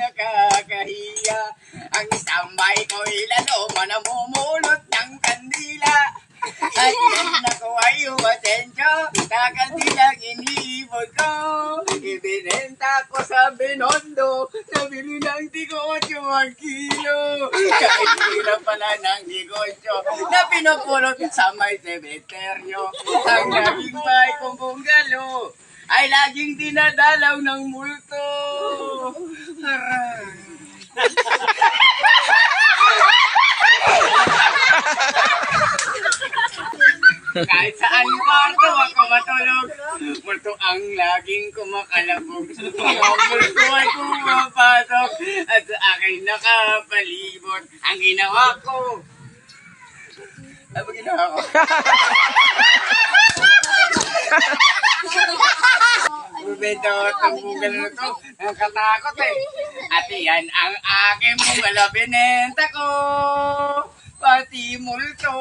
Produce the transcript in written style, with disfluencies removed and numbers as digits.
nakakahiya. Ang tambay ko'y lalo manamumulot ng kandila. At yan ako ay umatensyo, na kandilang inibod ko. Ibinenta ko sa Binondo, nabili ng tigotyo ang kilo. Kahit hirap pala ng negosyo, na pinupulot sa may semeteryo. Ang naging bahay kong bungalo, ay laging dinadalaw ng multo. Aray. Kahit saan kwarto ako matulog, multo ang laging kumakalabog. Mga multo ay pumapasok at sa akin nakapalibot. Ang ginawa ko, ano ba ginawa ko? Rubedo, tambugal na to. Nakatakot eh. At yan ang aking bungalo, binenta ko. Pati multo.